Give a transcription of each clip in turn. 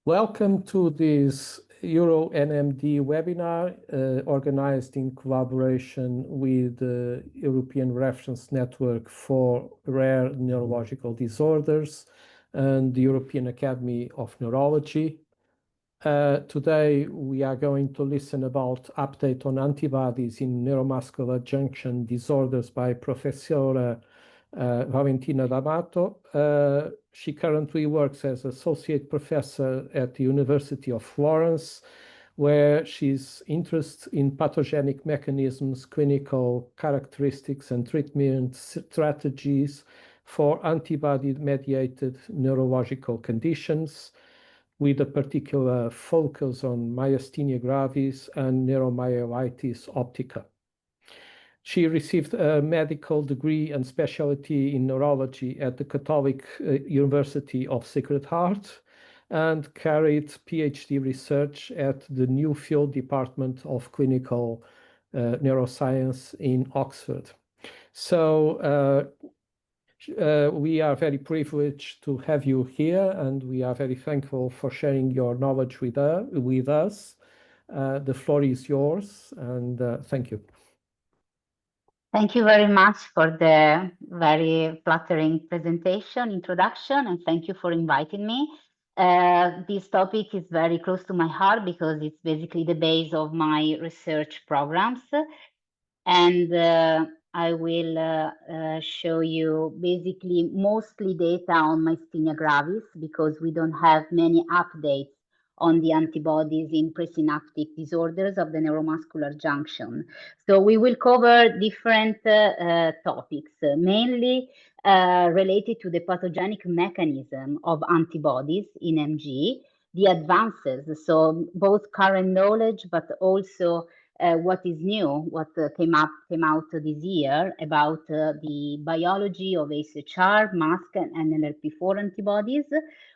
Welcome to this EURO-NMD webinar organized in collaboration with the European Reference Network for Rare Neurological Disorders and the European Academy of Neurology. Today we are going to listen about update on antibodies in neuromuscular junction disorders by Professor Valentina Damato. She currently works as associate professor at the University of Florence, where she's interested in pathogenic mechanisms, clinical characteristics, and treatment strategies for antibody-mediated neurological conditions, with a particular focus on myasthenia gravis and neuromyelitis optica. She received a medical degree and specialty in neurology at the Catholic University of Sacred Heart and carried PhD research at the Newfield Department of Clinical Neuroscience in Oxford. So we are very privileged to have you here, and we are very thankful for sharing your knowledge with us. The floor is yours, and thank you. Thank you very much for the very flattering introduction, and thank you for inviting me. This topic is very close to my heart because it's basically the base of my research programs. And I will show you basically mostly data on myasthenia gravis because we don't have many updates on the antibodies in presynaptic disorders of the neuromuscular junction. So we will cover different topics, mainly related to the pathogenic mechanism of antibodies in MG, the advances, so both current knowledge, but also what is new, what came out this year about the biology of AChR, MuSK, and NLRP4 antibodies.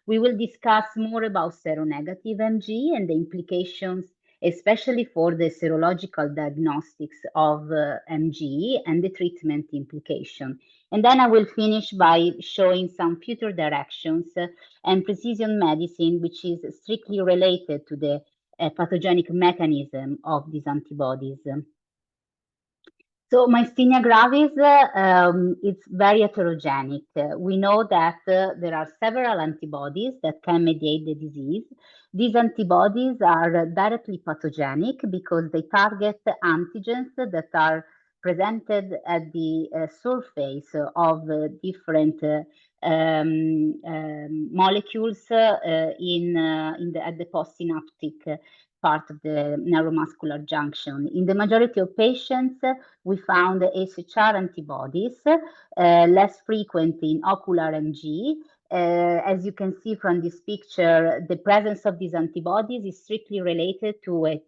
We will discuss more about seronegative MG and the implications, especially for the serological diagnostics of MG and the treatment implication. And then I will finish by showing some future directions and precision medicine, which is strictly related to the pathogenic mechanism of these antibodies. So myasthenia gravis, it's very heterogenic. We know that there are several antibodies that can mediate the disease. These antibodies are directly pathogenic because they target antigens that are presented at the surface of different molecules at the postsynaptic part of the neuromuscular junction. In the majority of patients, we found AChR antibodies, less frequent in ocular MG. As you can see from this picture, the presence of these antibodies is strictly related to a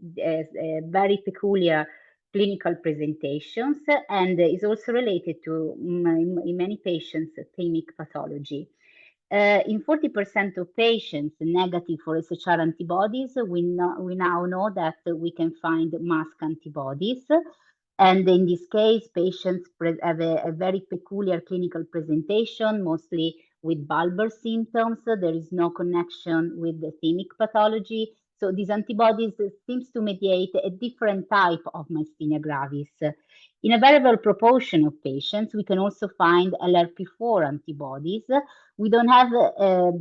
very peculiar clinical presentations and is also related to, in many patients, thymic pathology. In 40% of patients negative for AChR antibodies, we now know that we can find MuSK antibodies. And in this case, patients have a very peculiar clinical presentation, mostly with bulbar symptoms. There is no connection with the thymic pathology. So these antibodies seems to mediate a different type of myasthenia gravis. In a variable proportion of patients, we can also find LRP4 antibodies. We don't have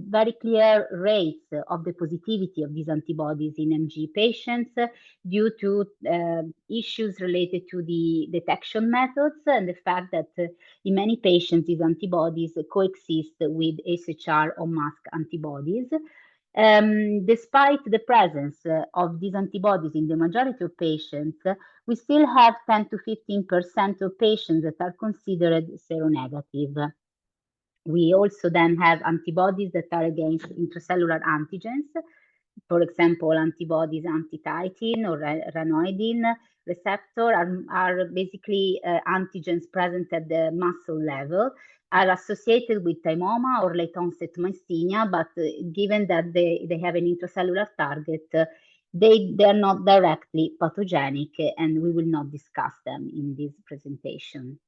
very clear rates of the positivity of these antibodies in MG patients due to issues related to the detection methods and the fact that in many patients these antibodies coexist with AChR or MuSK antibodies. Despite the presence of these antibodies in the majority of patients, we still have 10 to 15% of patients that are considered seronegative. We also then have antibodies that are against intracellular antigens. For example, antibodies anti-titin or ranoidin receptor are basically antigens present at the muscle level, are associated with thymoma or late onset myasthenia, but given that they have an intracellular target, they are not directly pathogenic, and we will not discuss them in this presentation.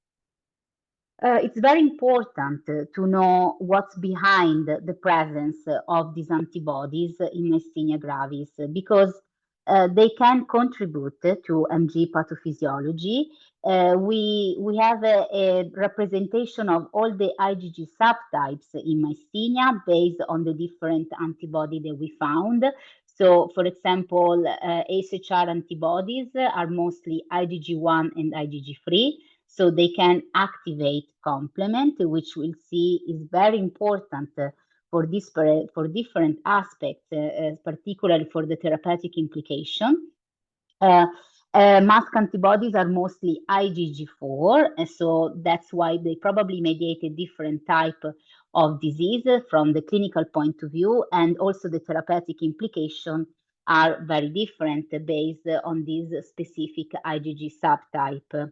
It's very important to know what's behind the presence of these antibodies in myasthenia gravis, because they can contribute to MG pathophysiology. We have a representation of all the IgG subtypes in myasthenia based on the different antibody that we found. So, for example, AChR antibodies are mostly IgG1 and IgG3. So they can activate complement, which we'll see is very important for different aspects, particularly for the therapeutic implication. Mask antibodies are mostly IgG4, and so that's why they probably mediate a different type of disease from the clinical point of view, and also the therapeutic implication are very different based on this specific IgG subtype.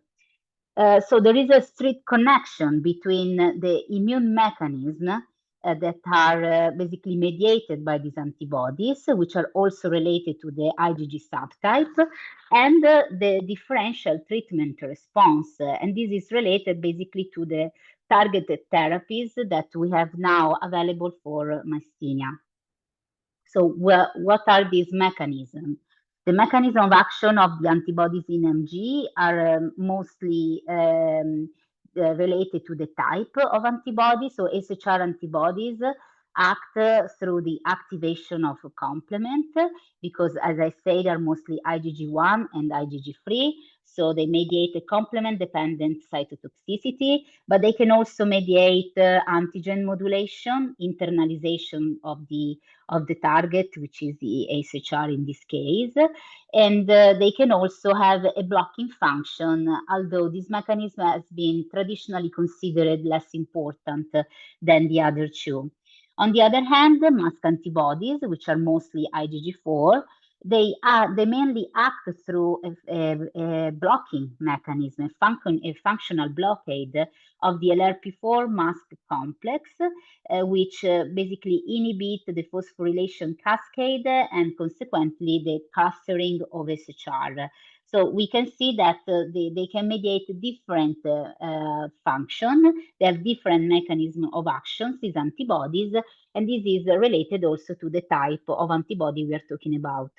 So there is a strict connection between the immune mechanism that are basically mediated by these antibodies, which are also related to the IgG subtype, and the differential treatment response. And this is related basically to the targeted therapies that we have now available for myasthenia. So what are these mechanisms? The mechanism of action of the antibodies in MG are mostly related to the type of antibody. So AChR antibodies act through the activation of a complement, because as I said, they are mostly IgG1 and IgG3. So they mediate a complement-dependent cytotoxicity, but they can also mediate antigen modulation, internalization of the target, which is the AChR in this case. And they can also have a blocking function, although this mechanism has been traditionally considered less important than the other two. On the other hand, masked antibodies, which are mostly IgG4, they mainly act through a blocking mechanism, a functional blockade of the LRP4 mask complex, which basically inhibit the phosphorylation cascade and consequently the clustering of AChR. So we can see that they can mediate different function. They have different mechanism of actions, these antibodies, and this is related also to the type of antibody we are talking about.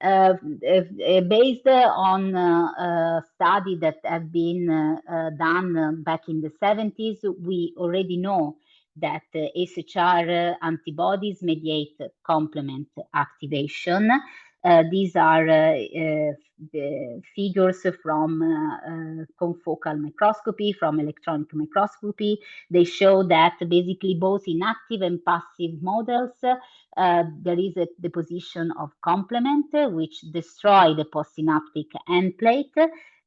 Based on a study that have been done back in the 70s, we already know that AChR antibodies mediate complement activation. These are the figures from confocal microscopy, from electron microscopy. They show that basically both in active and passive models, there is a deposition of complement, which destroy the postsynaptic end plate.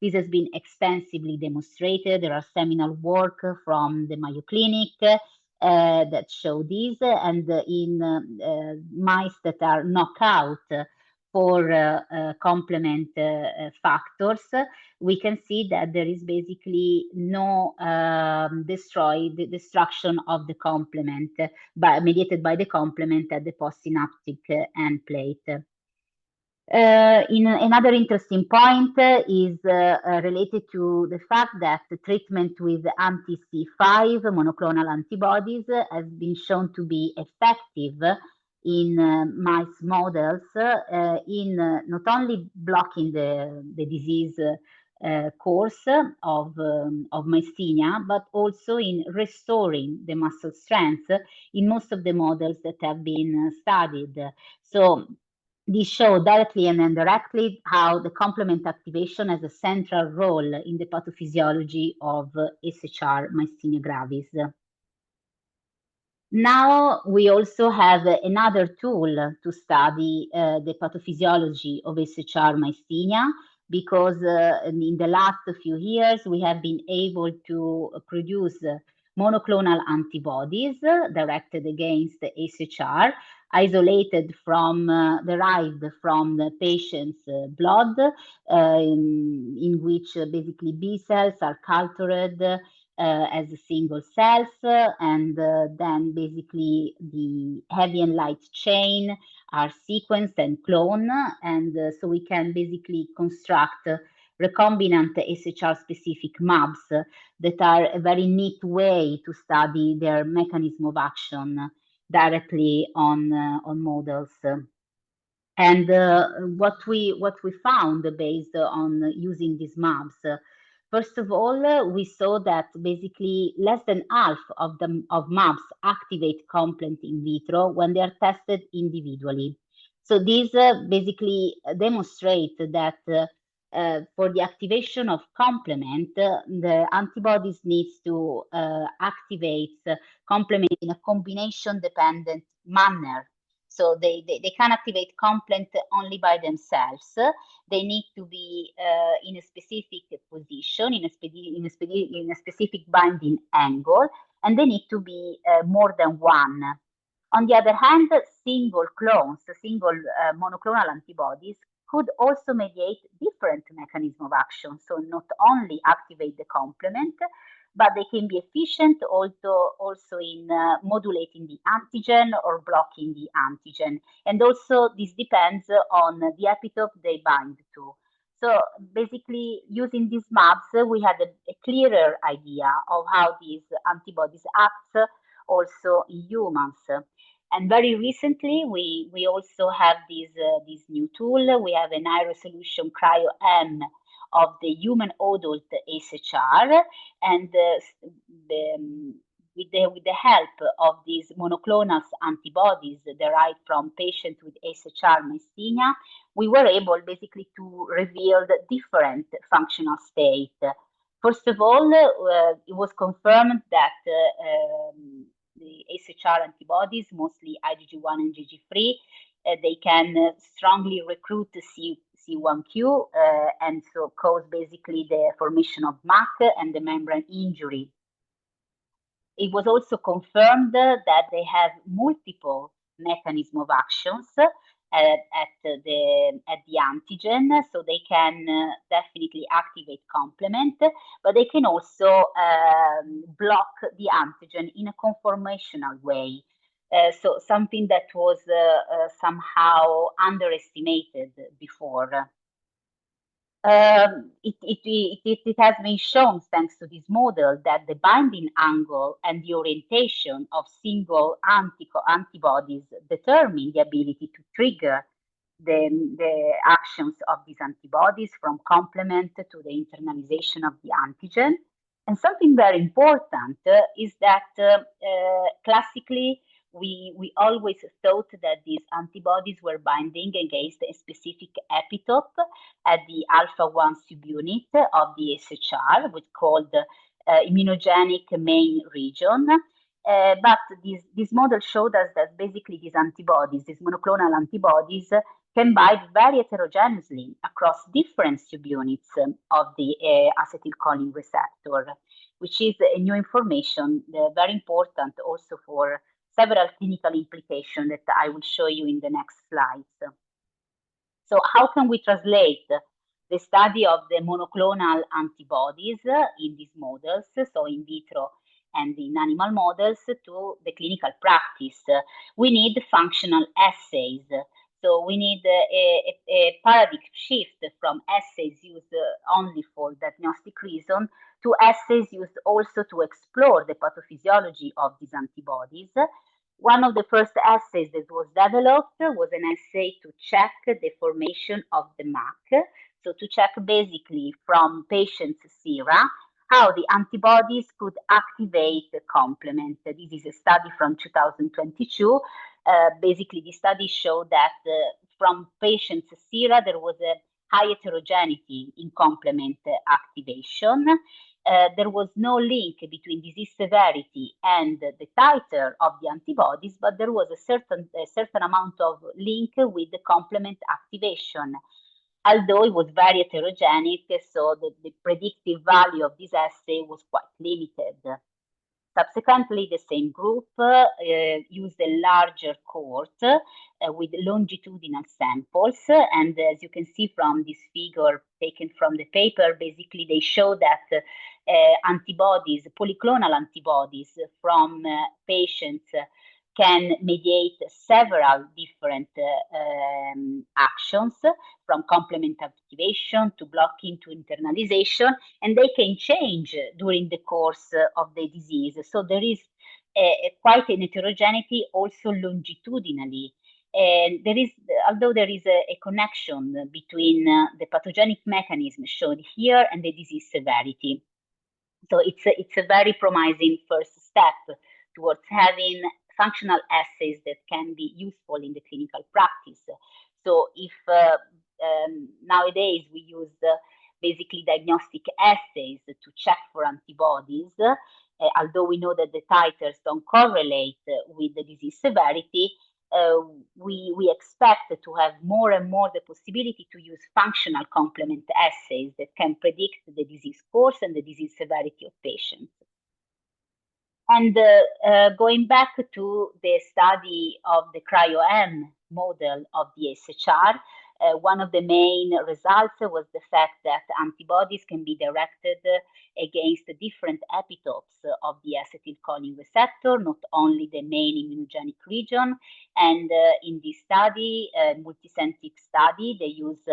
This has been extensively demonstrated. There are seminal work from the Mayo Clinic that show this, and in mice that are knockout for complement factors, we can see that there is basically no destruction of the complement mediated by the complement at the postsynaptic end plate. Another interesting point is related to the fact that the treatment with anti-C5 monoclonal antibodies has been shown to be effective in mice models in not only blocking the disease course of myasthenia, but also in restoring the muscle strength in most of the models that have been studied. So these show directly and indirectly how the complement activation has a central role in the pathophysiology of AChR myasthenia gravis. Now we also have another tool to study the pathophysiology of AChR myasthenia, because in the last few years we have been able to produce monoclonal antibodies directed against the AChR, isolated from, derived from the patient's blood, in which basically B cells are cultured as single cells, and then basically the heavy and light chain are sequenced and cloned, and so we can basically construct recombinant SHR-specific mAbs that are a very neat way to study their mechanism of action directly on models. And what we found based on using these mAbs, first of all, we saw that basically less than half of mAbs activate complement in vitro when they are tested individually. So these basically demonstrate that for the activation of complement, the antibodies needs to activate complement in a combination-dependent manner. So they can activate complement only by themselves. They need to be in a specific position, in a specific binding angle, and they need to be more than one. On the other hand, single clones, single monoclonal antibodies could also mediate different mechanism of action. So not only activate the complement, but they can be efficient also in modulating the antigen or blocking the antigen. And also this depends on the epitope they bind to. So basically using these mAbs, we had a clearer idea of how these antibodies act also in humans. And very recently, we also have this new tool. We have an high resolution cryo-M of the human adult SHR, and with the help of these monoclonal antibodies derived from patients with SHR myasthenia, we were able basically to reveal the different functional state. First of all, it was confirmed that the SHR antibodies, mostly IgG1 and IgG3, they can strongly recruit the C1q and so cause basically the formation of MAC and the membrane injury. It was also confirmed that they have multiple mechanism of actions at the antigen, so they can definitely activate complement, but they can also block the antigen in a conformational way. So something that was somehow underestimated before. It has been shown, thanks to this model, that the binding angle and the orientation of single antibodies determine the ability to trigger the actions of these antibodies from complement to the internalization of the antigen. And something very important is that classically, we always thought that these antibodies were binding against a specific epitope at the alpha-1 subunit of the SHR, which is called immunogenic main region. But this model showed us that basically these antibodies, these monoclonal antibodies, can bind very heterogeneously across different subunits of the acetylcholine receptor, which is a new information, very important also for several clinical implications that I will show you in the next slides. So how can we translate the study of the monoclonal antibodies in these models, so in vitro and in animal models, to the clinical practice? We need functional assays. So we need a paradigm shift from assays used only for diagnostic reason to assays used also to explore the pathophysiology of these antibodies. One of the first assays that was developed was an assay to check the formation of the MAC. So to check basically from patients' sera how the antibodies could activate the complement. This is a study from 2022. Basically, the study showed that from patients' sera, there was a high heterogeneity in complement activation. There was no link between disease severity and the titer of the antibodies, but there was a certain amount of link with the complement activation, although it was very heterogenic, so the predictive value of this assay was quite limited. Subsequently, the same group used a larger cohort with longitudinal samples. And as you can see from this figure taken from the paper, basically they show that antibodies, polyclonal antibodies from patients can mediate several different actions, from complement activation to blocking to internalization, and they can change during the course of the disease. So there is quite an heterogeneity also longitudinally. And there is, although there is a connection between the pathogenic mechanism shown here and the disease severity. So it's a very promising first step towards having functional assays that can be useful in the clinical practice. So if nowadays we use basically diagnostic assays to check for antibodies, although we know that the titers don't correlate with the disease severity, we expect to have more and more the possibility to use functional complement assays that can predict the disease course and the disease severity of patients. And going back to the study of the cryo-M model of the SHR, one of the main results was the fact that antibodies can be directed against different epitopes of the acetylcholine receptor, not only the main immunogenic region. And in this study, multicentric study, they use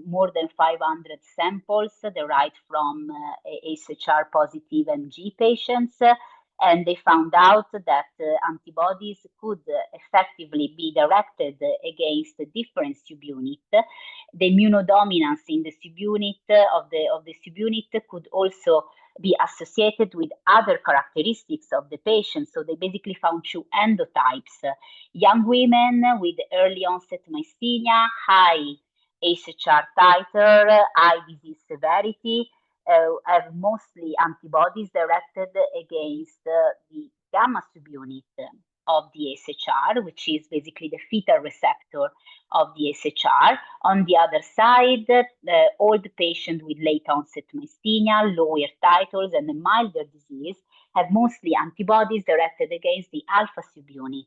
more than 500 samples derived from AChR positive MG patients. And they found out that antibodies could effectively be directed against different subunits. The immunodominance in the subunit of the subunit could also be associated with other characteristics of the patient. So they basically found two endotypes: young women with early onset myasthenia, high AChR titer, high disease severity, have mostly antibodies directed against the gamma subunit of the AChR, which is basically the fetal receptor of the AChR. On the other side, old patients with late onset myasthenia, lower titers, and a milder disease have mostly antibodies directed against the alpha subunit.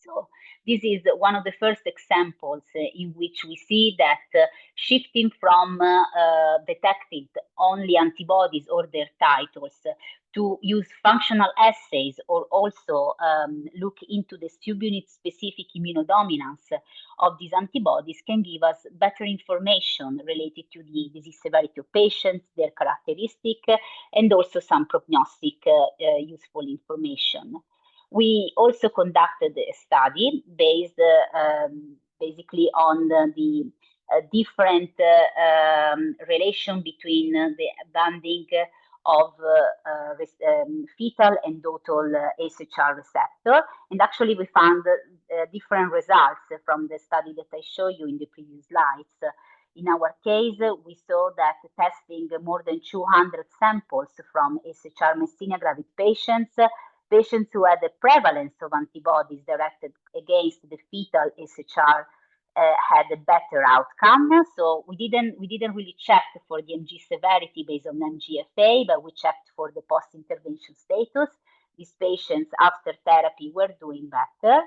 So this is one of the first examples in which we see that shifting from detecting only antibodies or their titers to use functional assays, or also look into the subunit-specific immunodominance of these antibodies, can give us better information related to the disease severity of patients, their characteristic, and also some prognostic useful information. We also conducted a study based basically on the different relation between the banding of fetal and total AChR receptor. And actually we found different results from the study that I showed you in the previous slides. In our case, we saw that testing more than 200 samples from AChR myasthenia gravis patients who had a prevalence of antibodies directed against the fetal AChR had a better outcome. So we didn't really check for the MG severity based on MGFA, but we checked for the post-intervention status. These patients after therapy were doing better.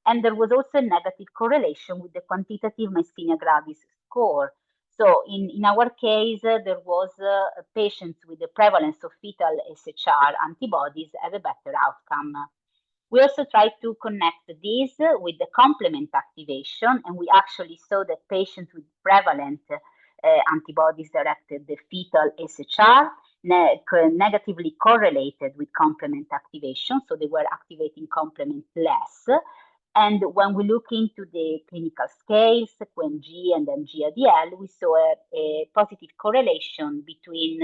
And there was also a negative correlation with the quantitative myasthenia gravis score. So in our case, there was patients with the prevalence of fetal AChR antibodies have a better outcome. We also tried to connect this with the complement activation, and we actually saw that patients with prevalent antibodies directed the fetal AChR negatively correlated with complement activation, so they were activating complement less. And when we look into the clinical scales, QMG and MG-ADL, we saw a positive correlation between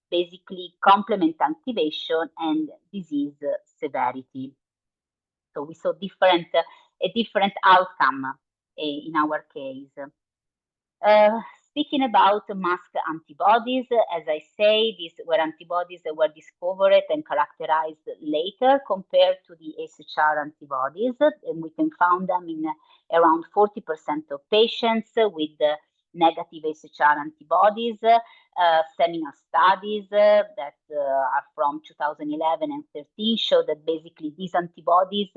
basically complement activation and disease severity. So we saw a different outcome in our case. Speaking about masked antibodies, as I say, these were antibodies that were discovered and characterized later compared to the AChR antibodies, and we can find them in around 40% of patients with negative AChR antibodies. Seminal studies that are from 2011 and 13 show that basically these antibodies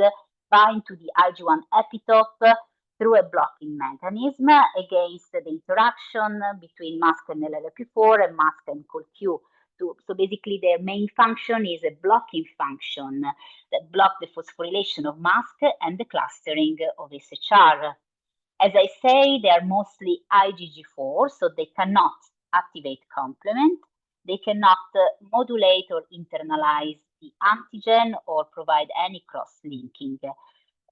bind to the IgG1 epitope through a blocking mechanism against the interaction between masked NLRP4 and masked CoLQ So basically their main function is a blocking function that block the phosphorylation of MuSK and the clustering of SHR. As I say, they are mostly IgG4, so they cannot activate complement. They cannot modulate or internalize the antigen or provide any cross-linking.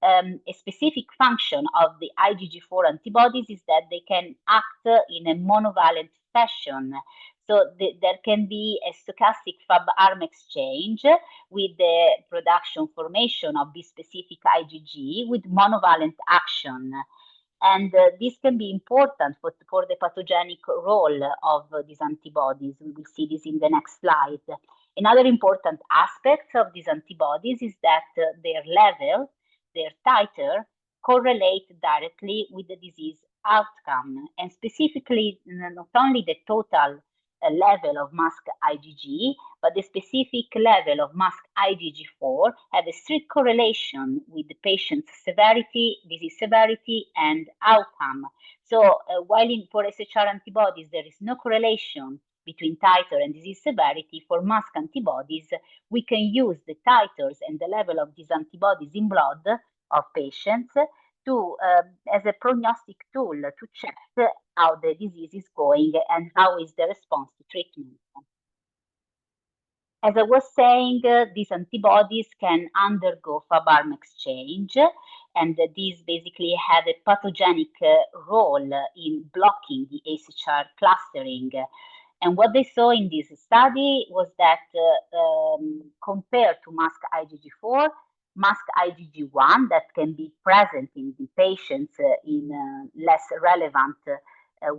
A specific function of the IgG4 antibodies is that they can act in a monovalent fashion. So there can be a stochastic Fab-arm exchange with the production formation of this specific IgG with monovalent action. And this can be important for the pathogenic role of these antibodies. We will see this in the next slide. Another important aspect of these antibodies is that their level, their titer, correlate directly with the disease outcome, and specifically not only the total level of MuSK IgG, but the specific level of MuSK IgG4 have a strict correlation with the patient's severity, disease severity, and outcome. So while for SHR antibodies there is no correlation between titer and disease severity, for MuSK antibodies we can use the titers and the level of these antibodies in blood of patients to as a prognostic tool to check how the disease is going and how is the response to treatment. As I was saying, these antibodies can undergo Fab-arm exchange, and these basically have a pathogenic role in blocking the SHR clustering. And what they saw in this study was that compared to MuSK IgG4, MuSK IgG1 that can be present in the patients in a less relevant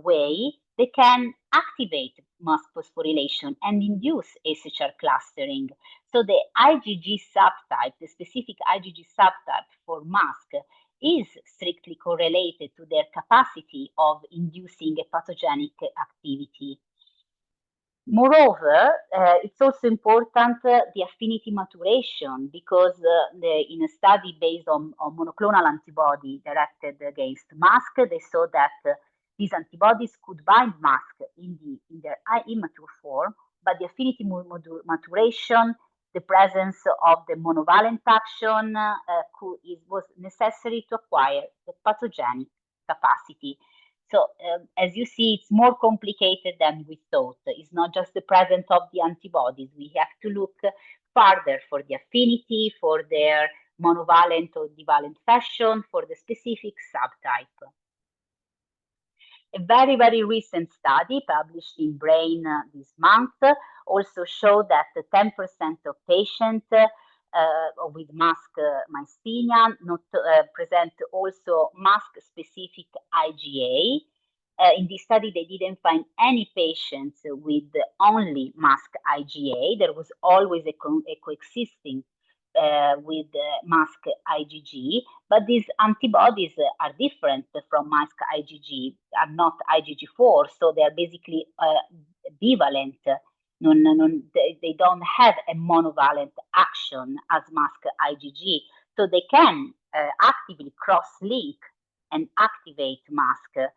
way, they can activate MuSK phosphorylation and induce SHR clustering. So the IgG subtype, the specific IgG subtype for MuSK, is strictly correlated to their capacity of inducing a pathogenic activity. Moreover, it's also important the affinity maturation, because in a study based on monoclonal antibody directed against MuSK, they saw that these antibodies could bind MuSK in their immature form, but the affinity maturation, the presence of the monovalent action was necessary to acquire the pathogenic capacity. So as you see, it's more complicated than we thought. It's not just the presence of the antibodies. We have to look further for the affinity, for their monovalent or divalent fashion, for the specific subtype. A very, very recent study published in Brain this month also showed that 10% of patients with MuSK myasthenia present also MuSK-specific IgA. In this study, they didn't find any patients with only MuSK IgA. There was always a coexisting with MuSK IgG, but these antibodies are different from MuSK IgG, are not IgG4, so they are basically bivalent. They don't have a monovalent action as MuSK IgG, so they can actively cross-link and activate MuSK.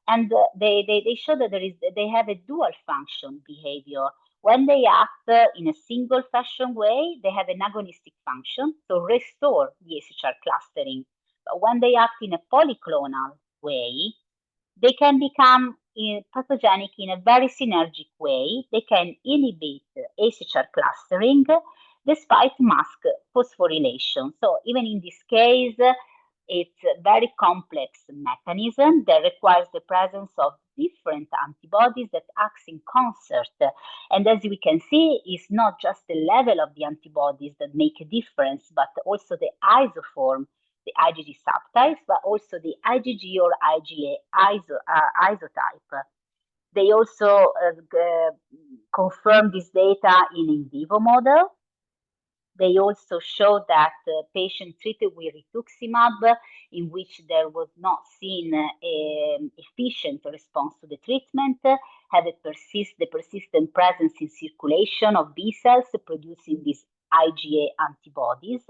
And they show that they have a dual function behavior. When they act in a single fashion way, they have an agonistic function, so restore the SHR clustering. But when they act in a polyclonal way, they can become pathogenic in a very synergic way. They can inhibit SHR clustering despite MuSK phosphorylation. So even in this case, it's a very complex mechanism that requires the presence of different antibodies that acts in concert. And as we can see, it's not just the level of the antibodies that make a difference, but also the isoform, the IgG subtypes, but also the IgG or IgA isotype. They also confirm this data in vivo model. They also showed that patients treated with rituximab, in which there was not seen an efficient response to the treatment, had the persistent presence in circulation of B cells producing these IgA antibodies.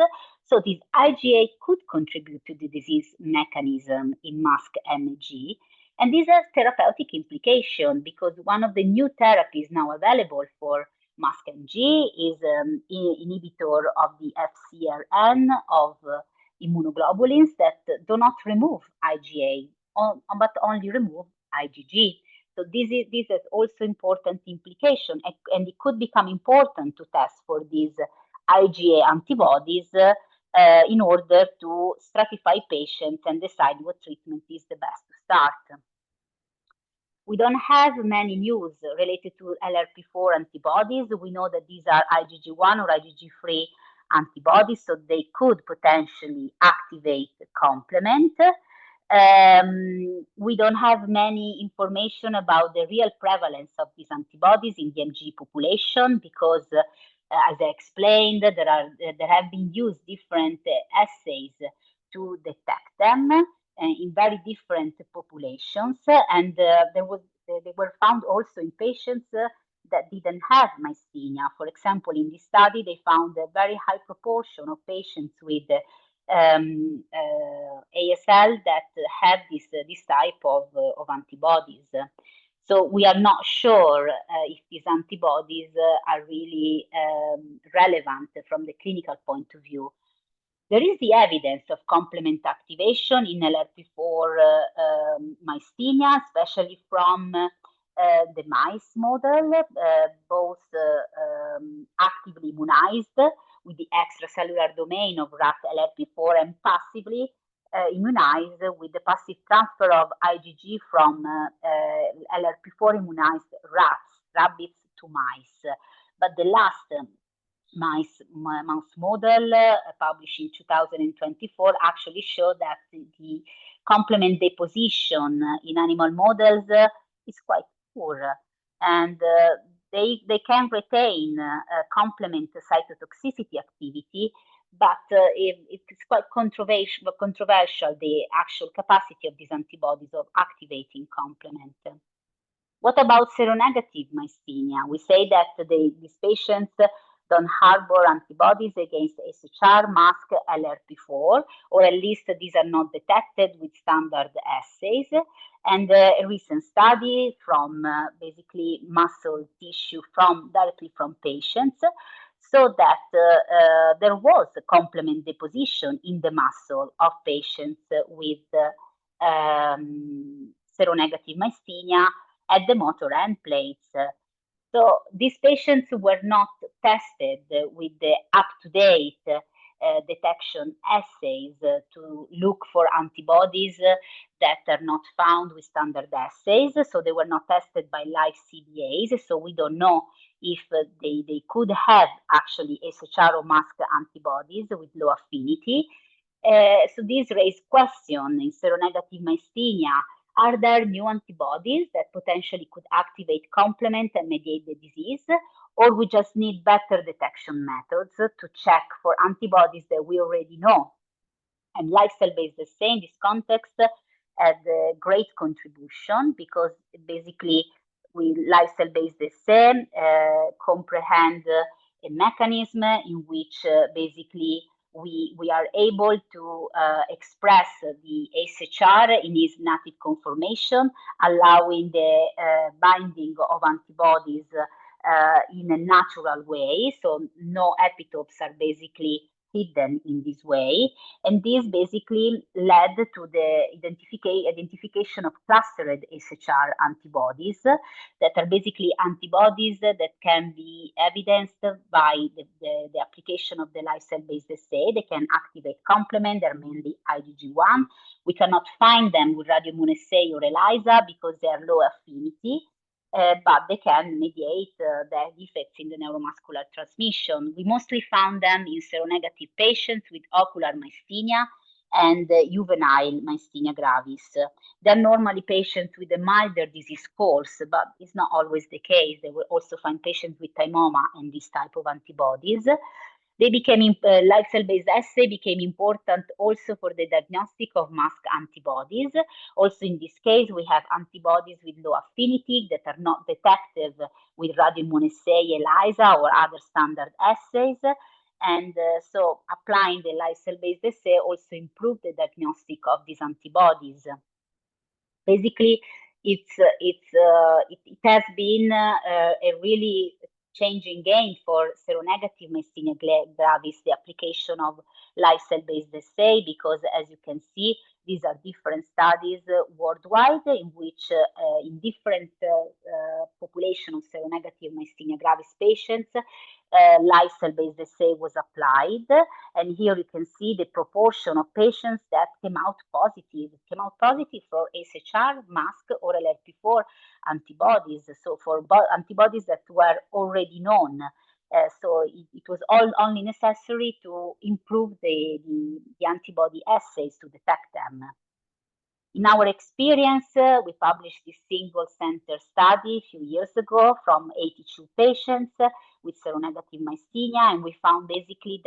So this IgA could contribute to the disease mechanism in MuSK-MG. And these are therapeutic implications, because one of the new therapies now available for MuSK-MG is an inhibitor of the FcRn of immunoglobulins that do not remove IgA, but only remove IgG. So this has also important implication, and it could become important to test for these IgA antibodies in order to stratify patients and decide what treatment is the best to start. We don't have many news related to LRP4 antibodies. We know that these are IgG1 or IgG3 antibodies, so they could potentially activate the complement. We don't have many information about the real prevalence of these antibodies in the MG population because, as I explained, there have been used different assays to detect them in very different populations, and they were found also in patients that didn't have myasthenia. For example, in this study, they found a very high proportion of patients with ASL that have this type of antibodies. So we are not sure if these antibodies are really relevant from the clinical point of view. There is the evidence of complement activation in LRP4 myasthenia, especially from the mice model, both actively immunized with the extracellular domain of rat LRP4 and passively immunized with the passive transfer of IgG from LRP4 immunized rabbits to mice. But the last mouse model published in 2024 actually showed that the complement deposition in animal models is quite poor, and they can retain complement cytotoxicity activity, but it's quite controversial the actual capacity of these antibodies of activating complement. What about seronegative myasthenia? We say that these patients don't harbor antibodies against SHR, MuSK, LRP4, or at least these are not detected with standard assays. And a recent study from basically muscle tissue directly from patients, so that there was a complement deposition in the muscle of patients with seronegative myasthenia at the motor end plates. So these patients were not tested with the up-to-date detection assays to look for antibodies that are not found with standard assays. So they were not tested by live CBAs. So we don't know if they could have actually SHR or MuSK antibodies with low affinity. So this raised question in seronegative myasthenia. Are there new antibodies that potentially could activate complement and mediate the disease? Or we just need better detection methods to check for antibodies that we already know? And live cell-based assay in this context had a great contribution because basically live cell-based assay comprehend a mechanism in which basically we are able to express the SHR in its native conformation, allowing the binding of antibodies in a natural way. So no epitopes are basically hidden in this way. And this basically led to the identification of clustered SHR antibodies that are basically antibodies that can be evidenced by the application of the live cell-based assay. They can activate complement. They're mainly IgG1. We cannot find them with radioimmunoassay or ELISA because they are low affinity. But they can mediate the defects in the neuromuscular transmission. We mostly found them in seronegative patients with ocular myasthenia and juvenile myasthenia gravis. They're normally patients with a milder disease course, but it's not always the case. They will also find patients with thymoma and this type of antibodies. They became live cell-based assay became important also for the diagnostic of MuSK antibodies. Also in this case, we have antibodies with low affinity that are not detected with radioimmunoassay, ELISA, or other standard assays. And so applying the live cell-based assay also improved the diagnostic of these antibodies. Basically, it has been a really changing gain for seronegative myasthenia gravis, the application of live cell-based assay, because as you can see, these are different studies worldwide in which in different population of seronegative myasthenia gravis patients, live cell-based assay was applied. And here you can see the proportion of patients that came out positive. Came out positive for SHR, MASC, or LRP4 antibodies. So for antibodies that were already known. So it was only necessary to improve the antibody assays to detect them. In our experience, we published this single center study a few years ago from 82 patients with seronegative myasthenia, and we found basically that